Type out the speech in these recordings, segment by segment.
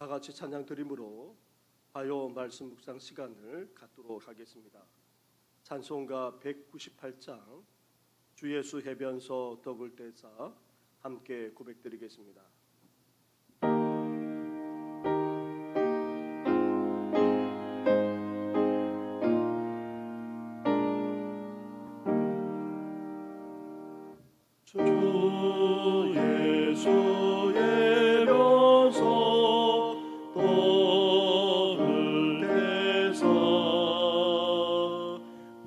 다 같이 찬양 드림으로 화요 말씀 묵상 시간을 갖도록 하겠습니다. 찬송가 198장 주 예수 해변서 더블 대사 함께 고백드리겠습니다. 주 예수 해변서 더블 대사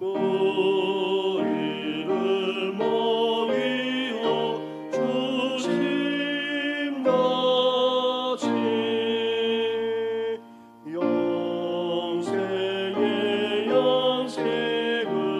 우리를 먹이어 주심같이 영생의 영생을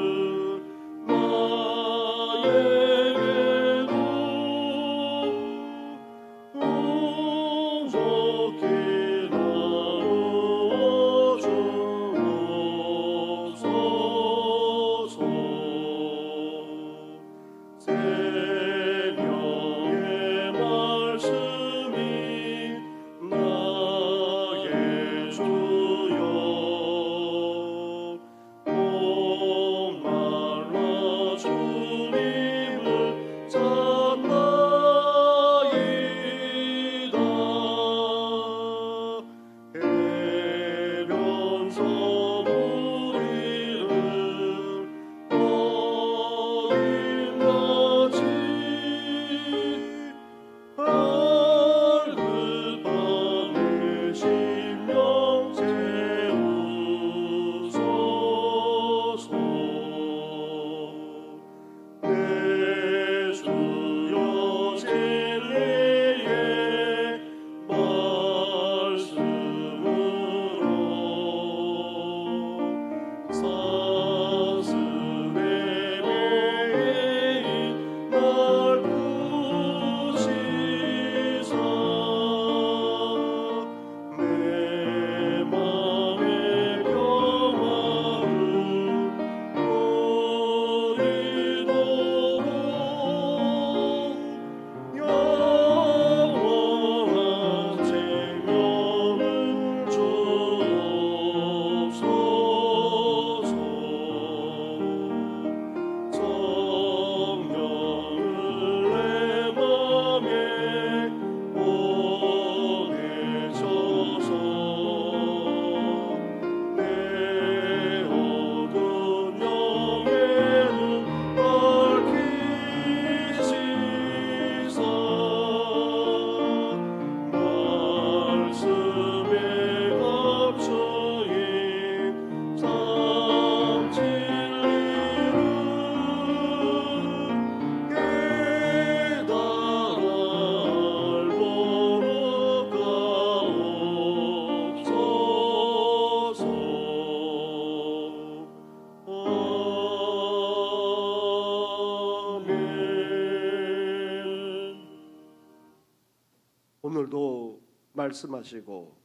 오늘도 말씀하시고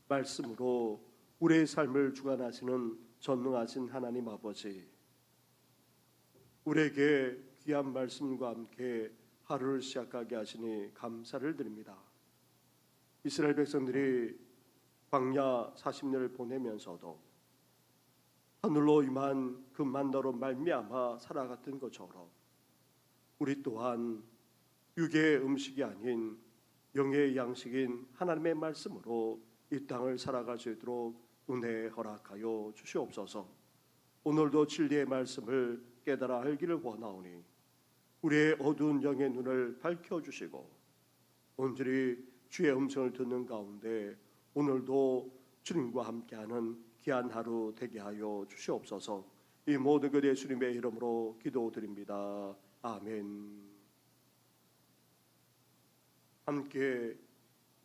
말씀으로 우리의 삶을 주관하시는 전능하신 하나님 아버지, 우리에게 귀한 말씀과 함께 하루를 시작하게 하시니 감사를 드립니다. 이스라엘 백성들이 광야 40년을 보내면서도 하늘로 임한 그 만나로 말미암아 살아갔던 것처럼 우리 또한 육의 음식이 아닌 영의 양식인 하나님의 말씀으로 이 땅을 살아갈 수 있도록 은혜 허락하여 주시옵소서. 오늘도 진리의 말씀을 깨달아 알기를 원하오니 우리의 어두운 영의 눈을 밝혀주시고 온전히 주의 음성을 듣는 가운데 오늘도 주님과 함께하는 귀한 하루 되게 하여 주시옵소서. 이 모든 것 예수님의 이름으로 기도드립니다. 아멘. 함께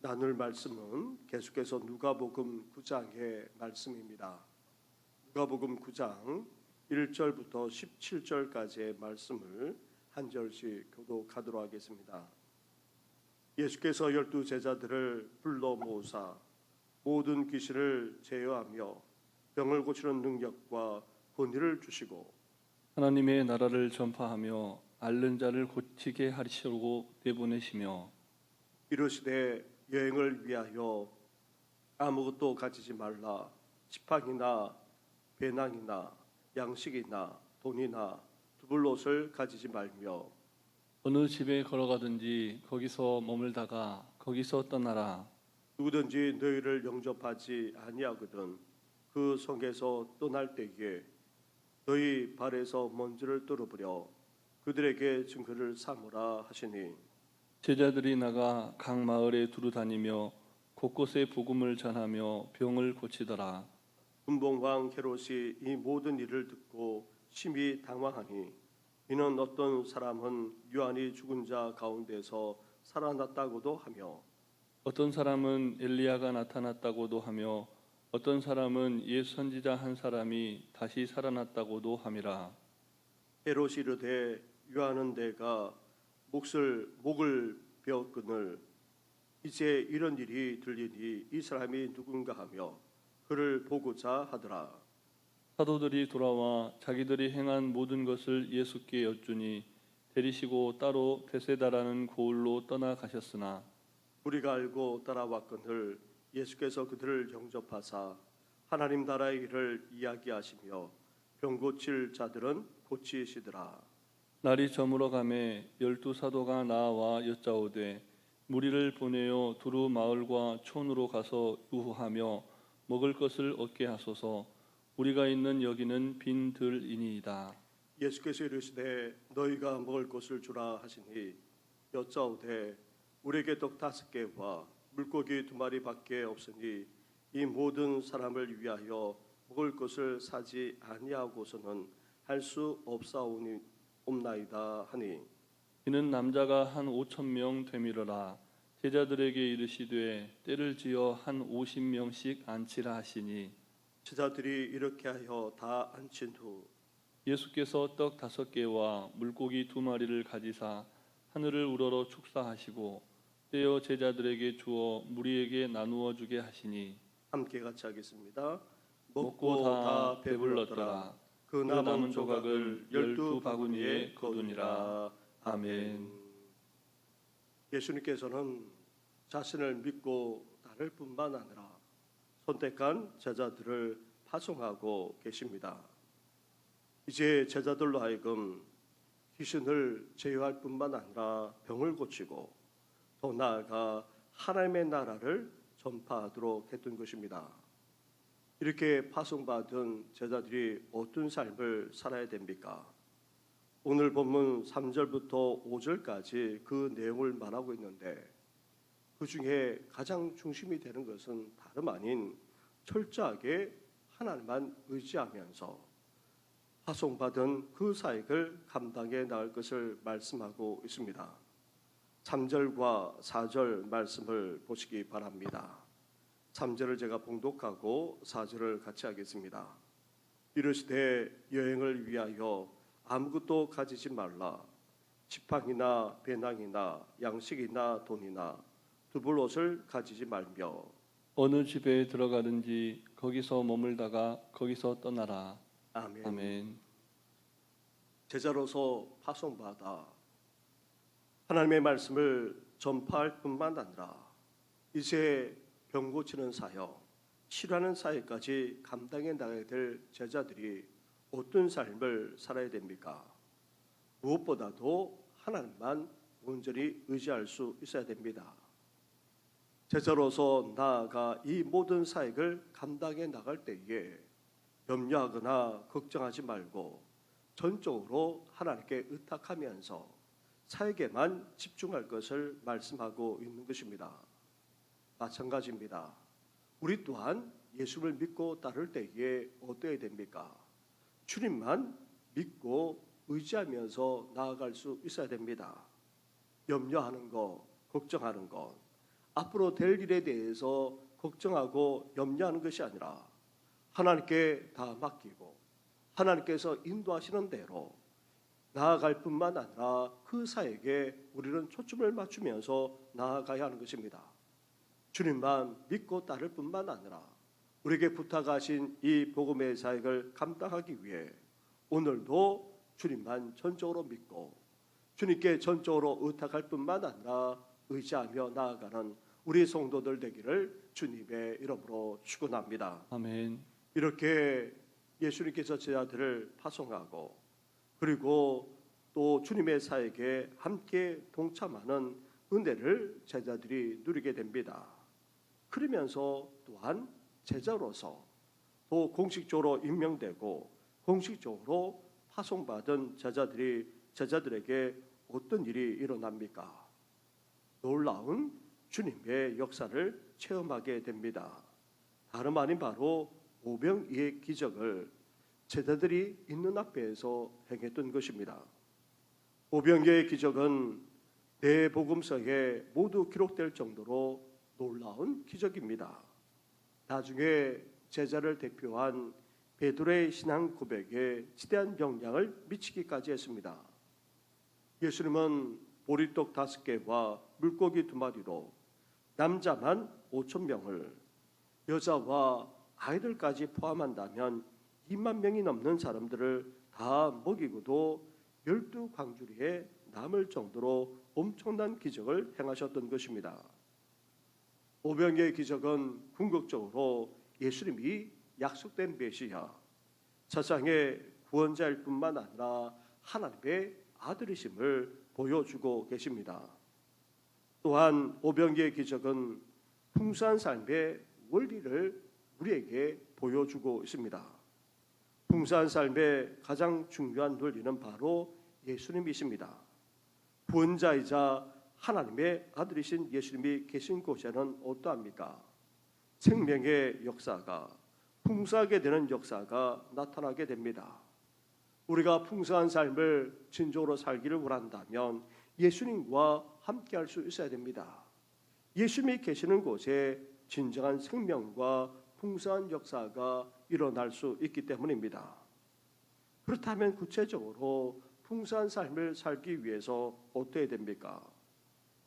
나눌 말씀은 계속해서 누가복음 9장의 말씀입니다. 누가복음 9장 1절부터 17절까지의 말씀을 한 절씩 교독하도록 하겠습니다. 예수께서 12 제자들을 불러 모으사 모든 귀신을 제어하며 병을 고치는 능력과 권위를 주시고 하나님의 나라를 전파하며 앓는 자를 고치게 하시려고 내보내시며 이르시되 여행을 위하여 아무것도 가지지 말라. 지팡이나 배낭이나 양식이나 돈이나 두불옷을 가지지 말며 어느 집에 걸어가든지 거기서 머물다가 거기서 떠나라. 누구든지 너희를 영접하지 아니하거든 그 성에서 떠날 때에 너희 발에서 먼지를 떨어버려 그들에게 증거를 삼으라 하시니 제자들이 나가 각 마을에 두루 다니며 곳곳에 복음을 전하며 병을 고치더라. 분봉왕 헤롯이 이 모든 일을 듣고 심히 당황하니 이는 어떤 사람은 요한이 죽은 자 가운데서 살아났다고도 하며 어떤 사람은 엘리야가 나타났다고도 하며 어떤 사람은 옛 선지자 한 사람이 다시 살아났다고도 함이라. 헤롯이 이르되 요한은 내가 목을 베었거늘 이제 이런 일이 들리니 이 사람이 누군가 하며 그를 보고자 하더라. 사도들이 돌아와 자기들이 행한 모든 것을 예수께 여쭈니 데리시고 따로 베세다라는 고을로 떠나가셨으나 우리가 알고 따라왔거늘 예수께서 그들을 영접하사 하나님 나라의 일을 이야기하시며 병 고칠 자들은 고치시더라. 날이 저물어 가매 12 사도가 나와 여짜오되 무리를 보내어 두루 마을과 촌으로 가서 유후하며 먹을 것을 얻게 하소서. 우리가 있는 여기는 빈 들이니이다. 예수께서 이르시되 너희가 먹을 것을 주라 하시니 여짜오되 우리에게 떡 5개와 물고기 2마리밖에 없으니 이 모든 사람을 위하여 먹을 것을 사지 아니하고서는 할 수 없사옵나이다 하니 이는 남자가 한 5,000명 되밀어라. 제자들에게 이르시되 때를 지어 한 50명씩 앉히라 하시니 제자들이 이렇게 하여 다 앉힌 후 예수께서 떡 5개와 물고기 2마리를 가지사 하늘을 우러러 축사하시고 떼어 제자들에게 주어 무리에게 나누어 주게 하시니 함께 같이 하겠습니다. 먹고 다 배불렀더라. 그 남은 조각을 12 바구니에 거두니라. 아멘. 예수님께서는 자신을 믿고 따를 뿐만 아니라 선택한 제자들을 파송하고 계십니다. 이제 제자들로 하여금 귀신을 제어할 뿐만 아니라 병을 고치고 더 나아가 하나님의 나라를 전파하도록 했던 것입니다. 이렇게 파송받은 제자들이 어떤 삶을 살아야 됩니까? 오늘 본문 3절부터 5절까지 그 내용을 말하고 있는데 그 중에 가장 중심이 되는 것은 다름 아닌 철저하게 하나님만 의지하면서 파송받은 그 사역을 감당해 나갈 것을 말씀하고 있습니다. 3절과 4절 말씀을 보시기 바랍니다. 3절을 제가 봉독하고 4절을 같이 하겠습니다. 이르시되 여행을 위하여 아무것도 가지지 말라. 지팡이나 배낭이나 양식이나 돈이나 두불옷을 가지지 말며 어느 집에 들어가든지 거기서 머물다가 거기서 떠나라. 아멘. 아멘. 제자로서 파송받아 하나님의 말씀을 전파할 뿐만 아니라 이제 병 고치는 사역, 치료하는 사역까지 감당해 나가야 될 제자들이 어떤 삶을 살아야 됩니까? 무엇보다도 하나님만 온전히 의지할 수 있어야 됩니다. 제자로서 나아가 이 모든 사역을 감당해 나갈 때에 염려하거나 걱정하지 말고 전적으로 하나님께 의탁하면서 사역에만 집중할 것을 말씀하고 있는 것입니다. 마찬가지입니다. 우리 또한 예수를 믿고 따를 때에 어떠해야 됩니까? 주님만 믿고 의지하면서 나아갈 수 있어야 됩니다. 염려하는 것, 걱정하는 것, 앞으로 될 일에 대해서 걱정하고 염려하는 것이 아니라 하나님께 다 맡기고 하나님께서 인도하시는 대로 나아갈 뿐만 아니라 그 사역에 우리는 초점을 맞추면서 나아가야 하는 것입니다. 주님만 믿고 따를 뿐만 아니라 우리에게 부탁하신 이 복음의 사역을 감당하기 위해 오늘도 주님만 전적으로 믿고 주님께 전적으로 의탁할 뿐만 아니라 의지하며 나아가는 우리 성도들 되기를 주님의 이름으로 축원합니다. 아멘. 이렇게 예수님께서 제자들을 파송하고 그리고 또 주님의 사역에 함께 동참하는 은혜를 제자들이 누리게 됩니다. 그러면서 또한 제자로서 또 공식적으로 임명되고 공식적으로 파송받은 제자들에게 어떤 일이 일어납니까? 놀라운 주님의 역사를 체험하게 됩니다. 다름 아닌 바로 오병이의 기적을 제자들이 있는 앞에서 행했던 것입니다. 오병이의 기적은 대복음서에 모두 기록될 정도로 놀라운 기적입니다. 나중에 제자를 대표한 베드로의 신앙 고백에 지대한 영향을 미치기까지 했습니다. 예수님은 보리떡 5개와 물고기 2마리로 남자만 5,000명을 여자와 아이들까지 포함한다면 2만 명이 넘는 사람들을 다 먹이고도 12광주리에 남을 정도로 엄청난 기적을 행하셨던 것입니다. 오병이의 기적은 궁극적으로 예수님이 약속된 메시아, 세상의 구원자일 뿐만 아니라 하나님의 아들이심을 보여주고 계십니다. 또한 오병이의 기적은 풍성한 삶의 원리를 우리에게 보여주고 있습니다. 풍성한 삶의 가장 중요한 원리는 바로 예수님이십니다. 구원자이자 하나님의 아들이신 예수님이 계신 곳에는 어떠합니까? 생명의 역사가, 풍성하게 되는 역사가 나타나게 됩니다. 우리가 풍성한 삶을 진정으로 살기를 원한다면 예수님과 함께할 수 있어야 됩니다. 예수님이 계시는 곳에 진정한 생명과 풍성한 역사가 일어날 수 있기 때문입니다. 그렇다면 구체적으로 풍성한 삶을 살기 위해서 어떻게 됩니까?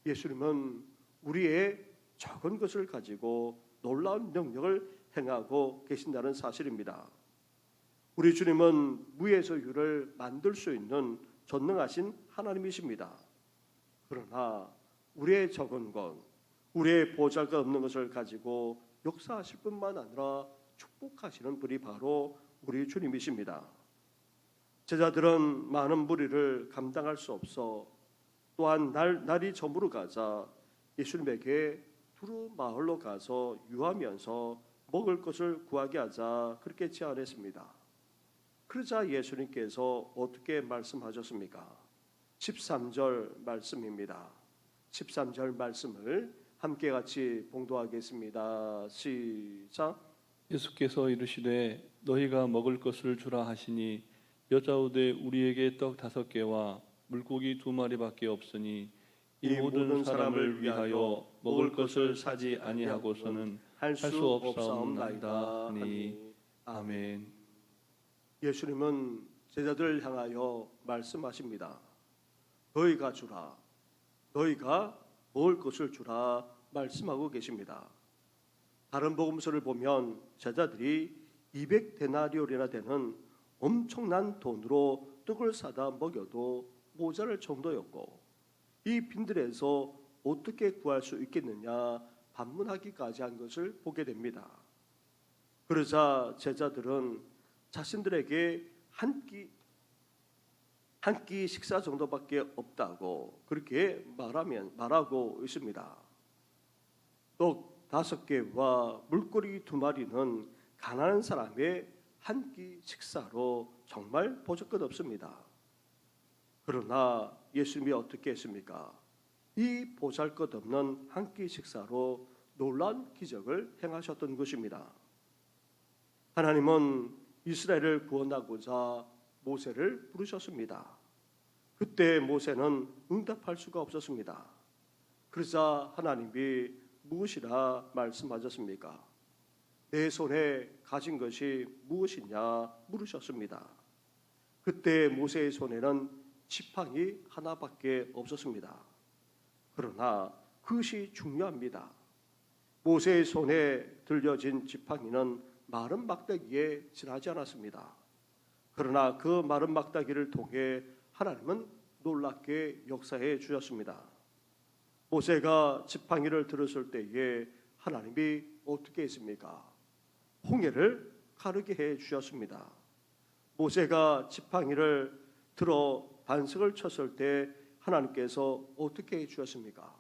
예수님은 우리의 적은 것을 가지고 놀라운 능력을 행하고 계신다는 사실입니다. 우리 주님은 무에서 유를 만들 수 있는 전능하신 하나님이십니다. 그러나 우리의 적은 것, 우리의 보잘것없는 것을 가지고 역사하실 뿐만 아니라 축복하시는 분이 바로 우리 주님이십니다. 제자들은 많은 무리를 감당할 수 없어 또한 날이 저물어 가자 예수님에게 두루 마을로 가서 유하면서 먹을 것을 구하게 하자 그렇게 제안했습니다. 그러자 예수님께서 어떻게 말씀하셨습니까? 13절 말씀입니다. 13절 말씀을 함께 같이 봉독하겠습니다. 시작. 예수께서 이르시되 너희가 먹을 것을 주라 하시니 여짜오되 우리에게 떡 5개와 물고기 2마리밖에 없으니 이 모든 사람을 위하여 먹을 것을 사지 아니하고서는 할 수 없사옵나이다 하니 아멘. 예수님은 제자들을 향하여 말씀하십니다. 너희가 주라, 너희가 먹을 것을 주라 말씀하고 계십니다. 다른 복음서를 보면 제자들이 200데나리온이나 되는 엄청난 돈으로 떡을 사다 먹여도 모자랄 정도였고 이 빈들에서 어떻게 구할 수 있겠느냐 반문하기까지 한 것을 보게 됩니다. 그러자 제자들은 자신들에게 한 끼 식사 정도밖에 없다고 그렇게 말하고 있습니다. 떡 5개와 물고기 2마리는 가난한 사람의 한 끼 식사로 정말 보잘것없습니다. 그러나 예수님이 어떻게 했습니까? 이 보잘것없는 한 끼 식사로 놀라운 기적을 행하셨던 것입니다. 하나님은 이스라엘을 구원하고자 모세를 부르셨습니다. 그때 모세는 응답할 수가 없었습니다. 그러자 하나님이 무엇이라 말씀하셨습니까? 내 손에 가진 것이 무엇이냐 물으셨습니다. 그때 모세의 손에는 지팡이 하나밖에 없었습니다. 그러나 그것이 중요합니다. 모세의 손에 들려진 지팡이는 마른 막대기에 지나지 않았습니다. 그러나 그 마른 막대기를 통해 하나님은 놀랍게 역사해 주셨습니다. 모세가 지팡이를 들었을 때에 하나님이 어떻게 했습니까? 홍해를 가르게 해 주셨습니다. 모세가 지팡이를 들어 반석을 쳤을 때 하나님께서 어떻게 해 주셨습니까?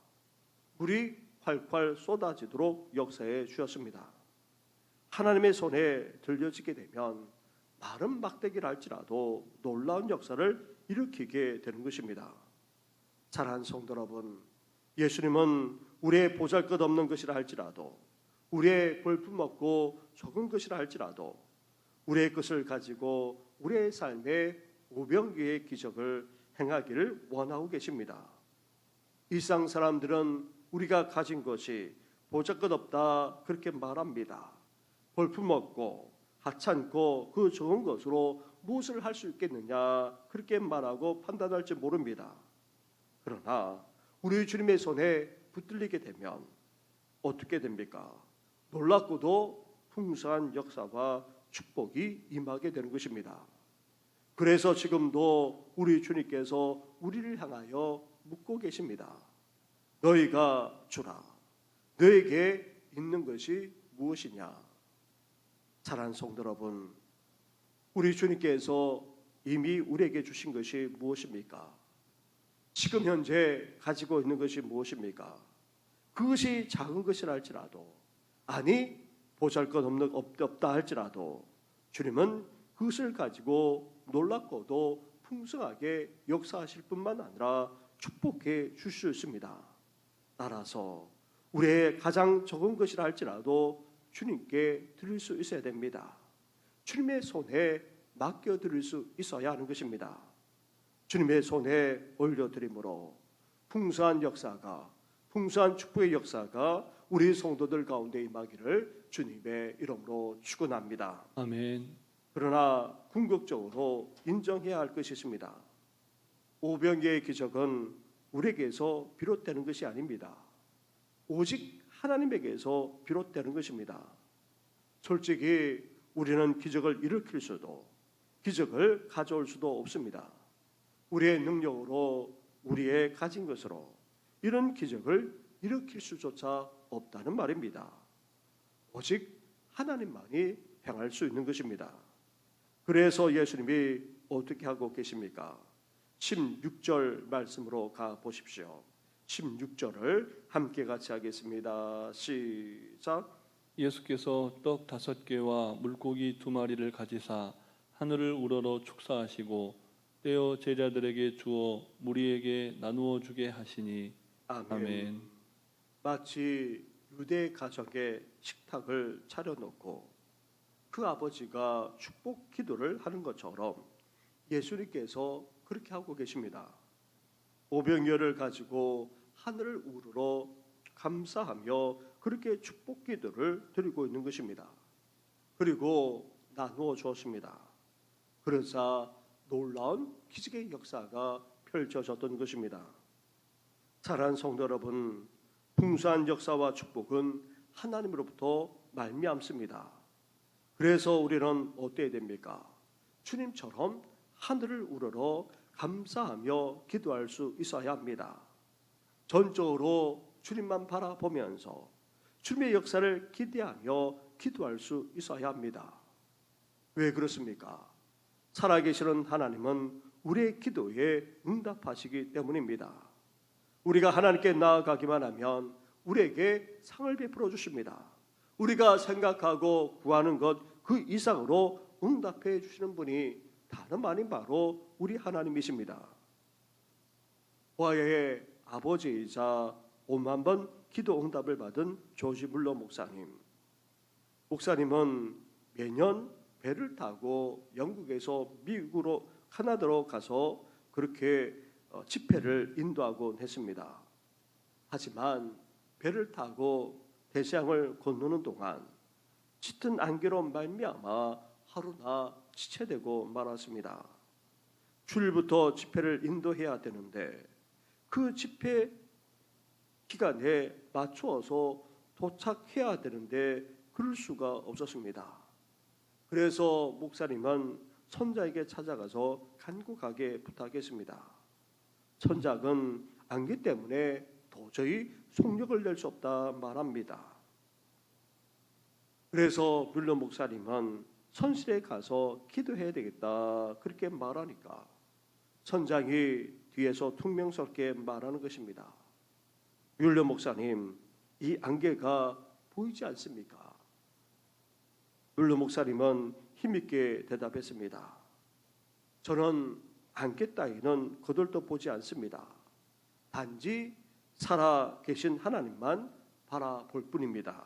물이 활활 쏟아지도록 역사해 주셨습니다. 하나님의 손에 들려지게 되면 마른 막대기를 할지라도 놀라운 역사를 일으키게 되는 것입니다. 사랑하는 성도 여러분, 예수님은 우리의 보잘것없는 것이라 할지라도, 우리의 볼품없고 적은 것이라 할지라도 우리의 것을 가지고 우리의 삶에 오병이의 기적을 행하기를 원하고 계십니다. 일상 사람들은 우리가 가진 것이 보잘것없다 그렇게 말합니다. 볼품없고 하찮고 그 좋은 것으로 무엇을 할 수 있겠느냐 그렇게 말하고 판단할지 모릅니다. 그러나 우리 주님의 손에 붙들리게 되면 어떻게 됩니까? 놀랍고도 풍성한 역사와 축복이 임하게 되는 것입니다. 그래서 지금도 우리 주님께서 우리를 향하여 묻고 계십니다. 너희가 주라. 너에게 있는 것이 무엇이냐? 사랑하는 성도 여러분, 우리 주님께서 이미 우리에게 주신 것이 무엇입니까? 지금 현재 가지고 있는 것이 무엇입니까? 그것이 작은 것이라 할지라도, 아니 보잘것없는 없다 할지라도 주님은 그것을 가지고 놀랍고도 풍성하게 역사하실 뿐만 아니라 축복해 주실 수 있습니다. 따라서 우리의 가장 적은 것이라 할지라도 주님께 드릴 수 있어야 됩니다. 주님의 손에 맡겨드릴 수 있어야 하는 것입니다. 주님의 손에 올려드림으로 풍성한 역사가, 풍성한 축복의 역사가 우리 성도들 가운데 임하기를 주님의 이름으로 축원합니다. 아멘. 그러나 궁극적으로 인정해야 할 것이 있습니다. 오병이의 기적은 우리에게서 비롯되는 것이 아닙니다. 오직 하나님에게서 비롯되는 것입니다. 솔직히 우리는 기적을 일으킬 수도, 기적을 가져올 수도 없습니다. 우리의 능력으로, 우리의 가진 것으로 이런 기적을 일으킬 수조차 없다는 말입니다. 오직 하나님만이 행할 수 있는 것입니다. 그래서 예수님이 어떻게 하고 계십니까? 16절 말씀으로 가 보십시오. 16절을 함께 같이 하겠습니다. 시작. 예수께서 떡 5개와 물고기 2마리를 가지사 하늘을 우러러 축사하시고 떼어 제자들에게 주어 무리에게 나누어 주게 하시니 아멘. 아멘. 마치 유대 가정에 식탁을 차려놓고 그 아버지가 축복 기도를 하는 것처럼 예수님께서 그렇게 하고 계십니다. 오병이어를 가지고 하늘을 우러러 감사하며 그렇게 축복 기도를 드리고 있는 것입니다. 그리고 나누어 주었습니다. 그러자 놀라운 기적의 역사가 펼쳐졌던 것입니다. 사랑하는 성도 여러분, 풍성한 역사와 축복은 하나님으로부터 말미암습니다. 그래서 우리는 어때야 됩니까? 주님처럼 하늘을 우러러 감사하며 기도할 수 있어야 합니다. 전적으로 주님만 바라보면서 주님의 역사를 기대하며 기도할 수 있어야 합니다. 왜 그렇습니까? 살아계시는 하나님은 우리의 기도에 응답하시기 때문입니다. 우리가 하나님께 나아가기만 하면 우리에게 상을 베풀어 주십니다. 우리가 생각하고 구하는 것 그 이상으로 응답해 주시는 분이 다름 아닌 바로 우리 하나님이십니다. 화해의 아버지이자 5만 번 기도 응답을 받은 조지 물러 목사님. 목사님은 매년 배를 타고 영국에서 미국으로 캐나다로 가서 그렇게 집회를 인도하곤 했습니다. 하지만 배를 타고 대서양을 건너는 동안 짙은 안개로 말미암아 하루나 지체되고 말았습니다. 주일부터 집회를 인도해야 되는데 그 집회 기간에 맞추어서 도착해야 되는데 그럴 수가 없었습니다. 그래서 목사님은 선자에게 찾아가서 간곡하게 부탁했습니다. 선작은 안개 때문에 도저히 속력을 낼 수 없다 말합니다. 그래서 뮬러 목사님은 선실에 가서 기도해야 되겠다 그렇게 말하니까 선장이 뒤에서 퉁명스럽게 말하는 것입니다. 뮬러 목사님, 이 안개가 보이지 않습니까? 뮬러 목사님은 힘있게 대답했습니다. 저는 안개 따위는 거들떠 보지 않습니다. 단지 살아계신 하나님만 바라볼 뿐입니다.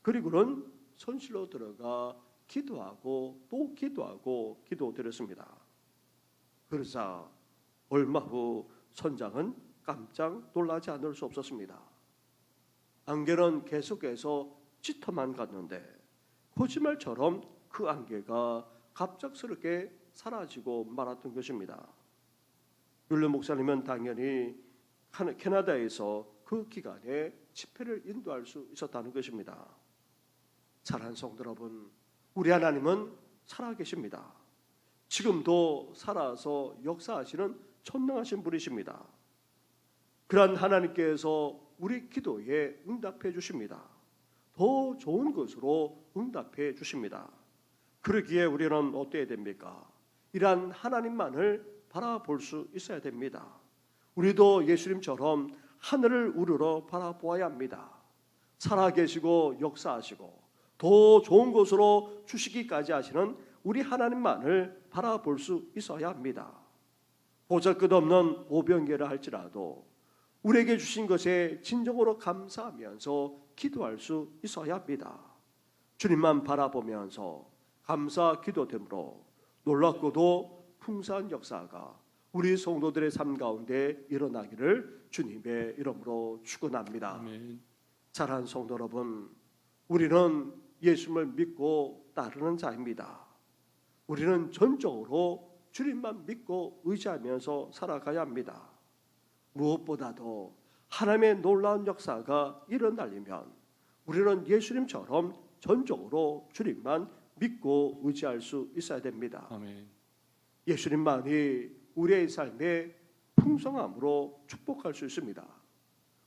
그리고는 선실로 들어가 기도하고 또 기도하고 기도드렸습니다. 그러자 얼마 후 선장은 깜짝 놀라지 않을 수 없었습니다. 안개는 계속해서 짙어만 갔는데 거짓말처럼 그 안개가 갑작스럽게 사라지고 말았던 것입니다. 뮬러 목사님은 당연히 캐나다에서 그 기간에 집회를 인도할 수 있었다는 것입니다. 사랑하는 성도 여러분, 우리 하나님은 살아계십니다. 지금도 살아서 역사하시는 전능하신 분이십니다. 그러한 하나님께서 우리 기도에 응답해 주십니다. 더 좋은 것으로 응답해 주십니다. 그러기에 우리는 어때야 됩니까? 이러한 하나님만을 바라볼 수 있어야 됩니다. 우리도 예수님처럼 하늘을 우러러 바라보아야 합니다. 살아계시고 역사하시고 더 좋은 것으로 주시기까지 하시는 우리 하나님만을 바라볼 수 있어야 합니다. 보잘것없는 오병이라 할지라도 우리에게 주신 것에 진정으로 감사하면서 기도할 수 있어야 합니다. 주님만 바라보면서 감사 기도됨으로 놀랍고도 풍성한 역사가 우리 성도들의 삶 가운데 일어나기를 주님의 이름으로 축원합니다. 아멘. 사랑하는 성도 여러분, 우리는 예수님을 믿고 따르는 자입니다. 우리는 전적으로 주님만 믿고 의지하면서 살아가야 합니다. 무엇보다도 하나님의 놀라운 역사가 일어나려면 우리는 예수님처럼 전적으로 주님만 믿고 의지할 수 있어야 됩니다. 아멘. 예수님만이 우리의 삶에 풍성함으로 축복할 수 있습니다.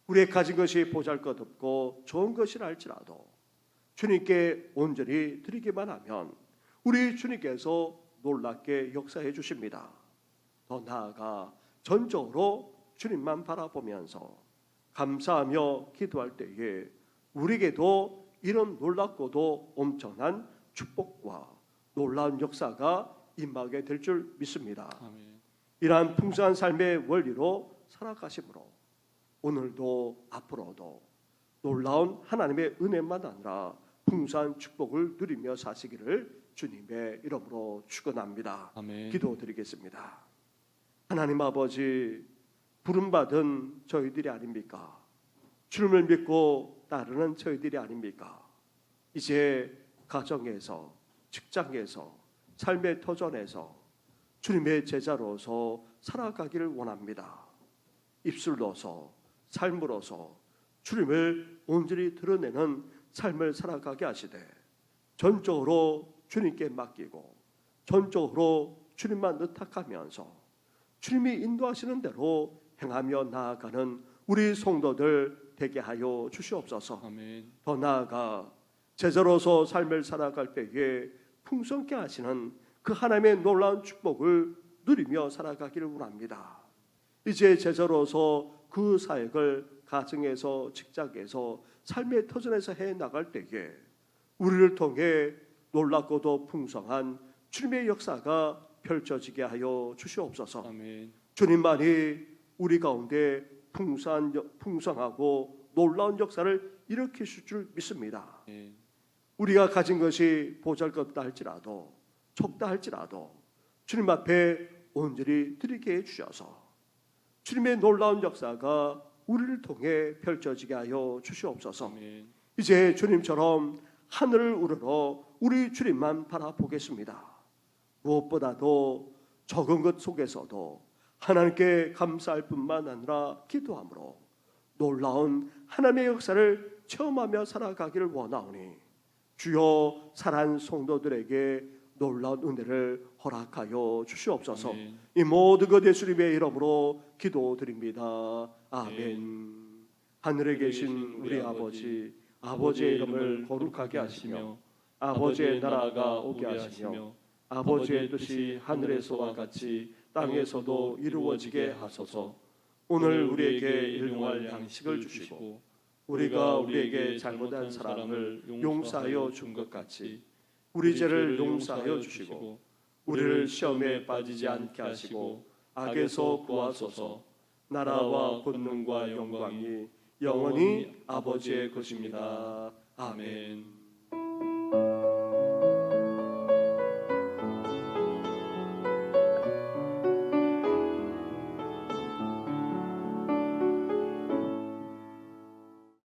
우리의 가진 것이 보잘것없고 좋은 것이라 할지라도 주님께 온전히 드리기만 하면 우리 주님께서 놀랍게 역사해 주십니다. 더 나아가 전적으로 주님만 바라보면서 감사하며 기도할 때에 우리에게도 이런 놀랍고도 엄청난 축복과 놀라운 역사가 임하게 될 줄 믿습니다. 아멘. 이러한 풍성한 삶의 원리로 살아가심으로 오늘도 앞으로도 놀라운 하나님의 은혜만 아니라 풍성한 축복을 누리며 사시기를 주님의 이름으로 축원합니다. 아멘. 기도드리겠습니다. 하나님 아버지, 부름받은 저희들이 아닙니까? 주님을 믿고 따르는 저희들이 아닙니까? 이제 가정에서, 직장에서, 삶의 터전에서 주님의 제자로서 살아가기를 원합니다. 입술로서, 삶으로서 주님을 온전히 드러내는 삶을 살아가게 하시되 전적으로 주님께 맡기고 전적으로 주님만 의탁하면서 주님이 인도하시는 대로 행하며 나아가는 우리 성도들 되게 하여 주시옵소서. 아멘. 더 나아가 제자로서 삶을 살아갈 때에 풍성케 하시는 그 하나님의 놀라운 축복을 누리며 살아가기를 원합니다. 이제 제자로서 그 사역을 가정에서, 직장에서, 삶의 터전에서 해 나갈 때에 우리를 통해 놀랍고도 풍성한 주님의 역사가 펼쳐지게 하여 주시옵소서. 아멘. 주님만이 우리 가운데 풍성하고 놀라운 역사를 일으키실 줄 믿습니다. 예. 우리가 가진 것이 보잘것없다 할지라도 적다 할지라도 주님 앞에 온전히 드리게 해주셔서 주님의 놀라운 역사가 우리를 통해 펼쳐지게 하여 주시옵소서. 아멘. 이제 주님처럼 하늘을 우러러 우리 주님만 바라보겠습니다. 무엇보다도 적은 것 속에서도 하나님께 감사할 뿐만 아니라 기도함으로 놀라운 하나님의 역사를 체험하며 살아가기를 원하오니 주여 사랑하는 성도들에게 놀라운 은혜를 허락하여 주시옵소서. 아멘. 이 모든 것 예수님의 이름으로 기도드립니다. 아멘. 하늘에 계신 우리 아버지, 아버지의 이름을 거룩하게 하시며 아버지의 나라가 오게 하시며 아버지의 뜻이 하늘에서와 같이 땅에서도 이루어지게 하소서. 오늘 우리에게 일용할 양식을 주시고 우리가 우리에게 잘못한 사람을 용서하여 준 것 같이 우리 죄를 용서하여 주시고 우리를 시험에 빠지지 않게 하시고 악에서 구하소서. 나라와 권능과 영광이 영원히 아버지의 것입니다. 아멘.